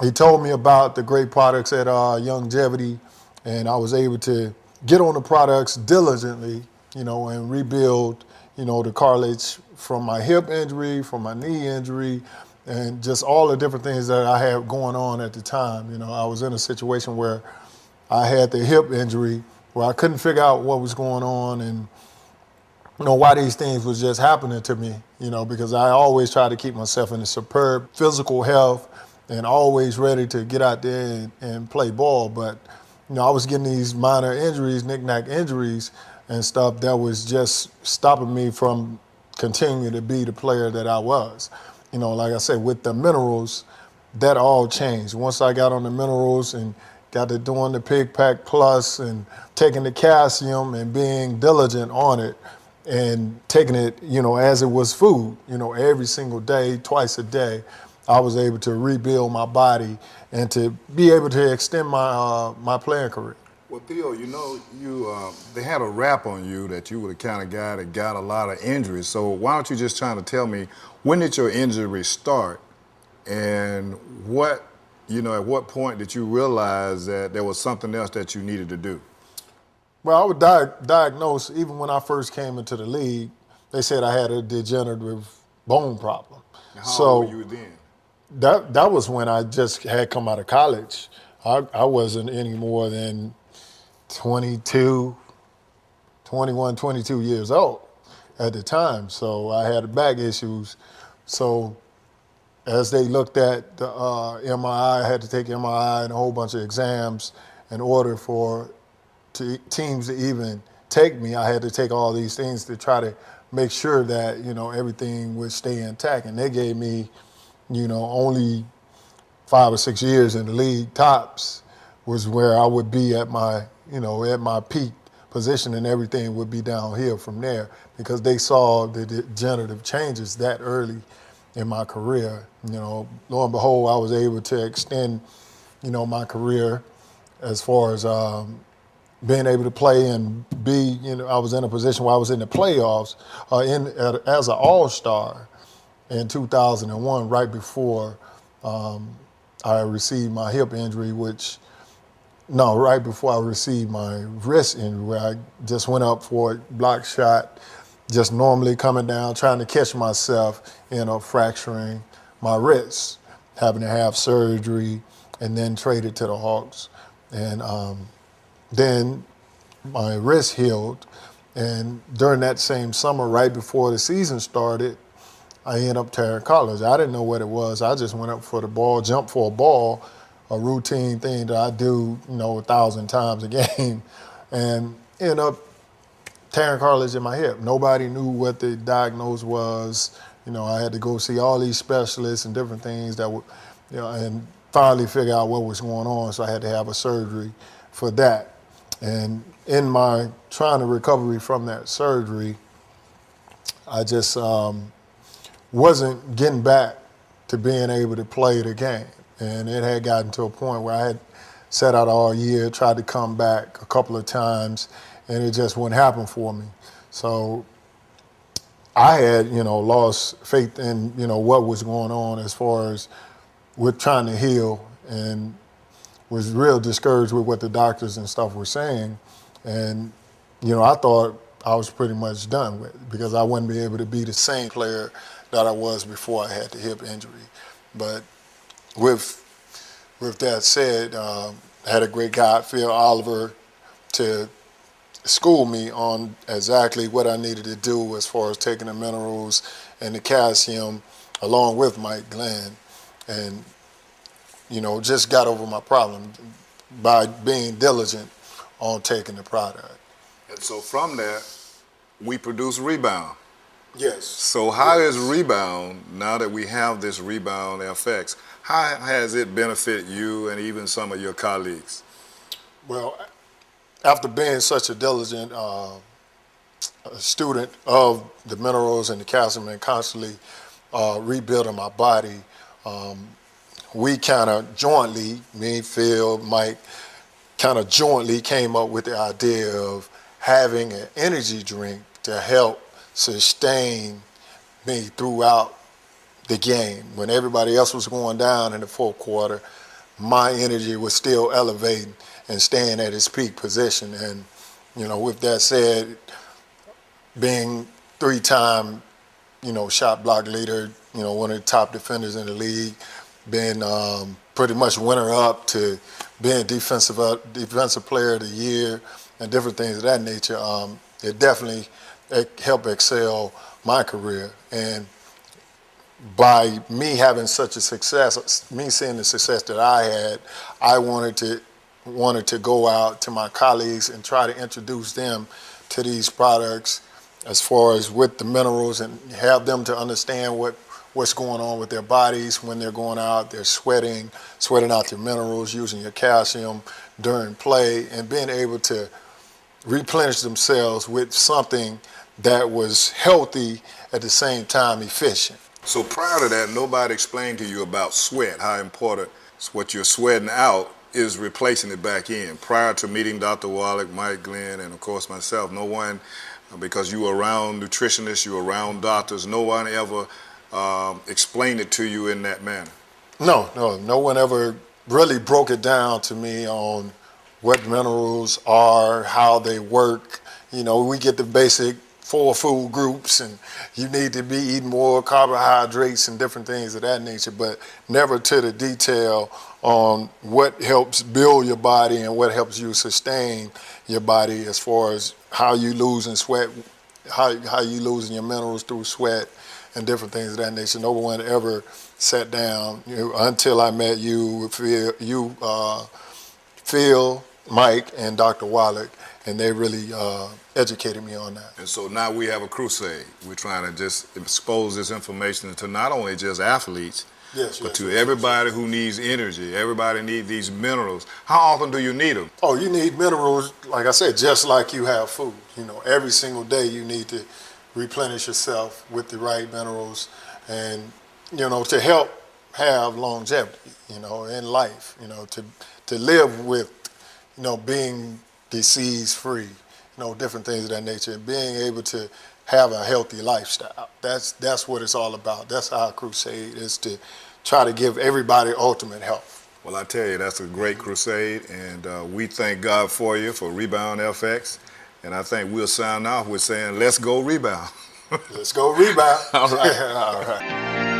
he told me about the great products at Youngevity, and I was able to get on the products diligently, and rebuild, the cartilage from my hip injury, from my knee injury, and just all the different things that I had going on at the time. I was in a situation where I had the hip injury where I couldn't figure out what was going on and why these things was just happening to me, because I always try to keep myself in a superb physical health and always ready to get out there and play ball. But, I was getting these minor injuries, knick-knack injuries and stuff that was just stopping me from continuing to be the player that I was. Like I said, with the minerals, that all changed. Once I got on the minerals and got to doing the Pig Pack Plus and taking the calcium and being diligent on it and taking it, as it was food, every single day, twice a day, I was able to rebuild my body and to be able to extend my playing career. Well, Theo, they had a rap on you that you were the kind of guy that got a lot of injuries. So why don't you just try to tell me, when did your injury start, and at what point did you realize that there was something else that you needed to do? Well, I was diagnosed, even when I first came into the league, they said I had a degenerative bone problem. How old were you then? That was when I just had come out of college. I wasn't any more than 21, 22 years old at the time. So I had back issues. So as they looked at the MRI, I had to take MRI and a whole bunch of exams in order for teams to even take me. I had to take all these things to try to make sure that, everything would stay intact. And they gave me, only 5 or 6 years in the league tops was where I would be at my, at my peak position, and everything would be downhill from there because they saw the degenerative changes that early in my career. Lo and behold, I was able to extend, my career as far as being able to play and be, I was in a position where I was in the playoffs as an all-star in 2001, right before I received my hip injury, right before I received my wrist injury, where I just went up for a block shot, just normally coming down, trying to catch myself, fracturing my wrist, having to have surgery, and then traded to the Hawks. And then my wrist healed, and during that same summer, right before the season started, I ended up tearing college. I didn't know what it was. I just went up for the ball, jumped for a ball, a routine thing that I do, 1,000 times a game, and ended up tearing cartilage in my hip. Nobody knew what the diagnosis was. I had to go see all these specialists and different things that would, and finally figure out what was going on. So I had to have a surgery for that. And in my trying to recovery from that surgery, I just wasn't getting back to being able to play the game. And it had gotten to a point where I had sat out all year, tried to come back a couple of times, and it just wouldn't happen for me. So I had, lost faith in, what was going on as far as with trying to heal, and was real discouraged with what the doctors and stuff were saying. And, I thought I was pretty much done with it because I wouldn't be able to be the same player that I was before I had the hip injury. But with that said, I had a great guy, Phil Oliver, to school me on exactly what I needed to do as far as taking the minerals and the calcium, along with Mike Glenn, and just got over my problem by being diligent on taking the product. And so from that, we produce Rebound. Yes. So how is Rebound, now that we have this Rebound effects, how has it benefited you and even some of your colleagues? Well, after being such a diligent student of the minerals and the calcium and constantly rebuilding my body, we kind of jointly, me, Phil, Mike, kind of jointly came up with the idea of having an energy drink to help sustain me throughout the game. When everybody else was going down in the fourth quarter, my energy was still elevating and staying at its peak position. And, with that said, being 3-time, shot block leader, one of the top defenders in the league, been pretty much winner-up to being defensive player of the year and different things of that nature, it definitely helped excel my career. And by me having such a success, me seeing the success that I had, I wanted to go out to my colleagues and try to introduce them to these products as far as with the minerals and have them to understand what's going on with their bodies when they're going out, they're sweating out your minerals, using your calcium during play, and being able to replenish themselves with something that was healthy at the same time efficient. So prior to that, nobody explained to you about sweat, how important what you're sweating out is replacing it back in. Prior to meeting Dr. Wallach, Mike, Glenn, and of course myself, no one, because you were around nutritionists, you were around doctors, no one ever explained it to you in that manner. No one ever really broke it down to me on what minerals are, how they work. We get the basic 4 food groups, and you need to be eating more carbohydrates and different things of that nature, but never to the detail on what helps build your body and what helps you sustain your body as far as how you losing sweat, how you losing your minerals through sweat and different things of that nature. No one ever sat down until I met you, Phil, Mike, and Dr. Wallach, and they really educated me on that. And so now we have a crusade. We're trying to just expose this information to not only just athletes, but to everybody who needs energy. Everybody needs these minerals. How often do you need them? Oh, you need minerals, like I said, just like you have food. Every single day you need to replenish yourself with the right minerals and, to help have longevity, in life, to live with, being disease-free, different things of that nature, and being able to have a healthy lifestyle. That's what it's all about. That's our crusade, is to try to give everybody ultimate health. Well, I tell you, that's a great crusade, and we thank God for you for Rebound FX, and I think we'll sign off with saying, let's go rebound. Let's go rebound. All right. All right.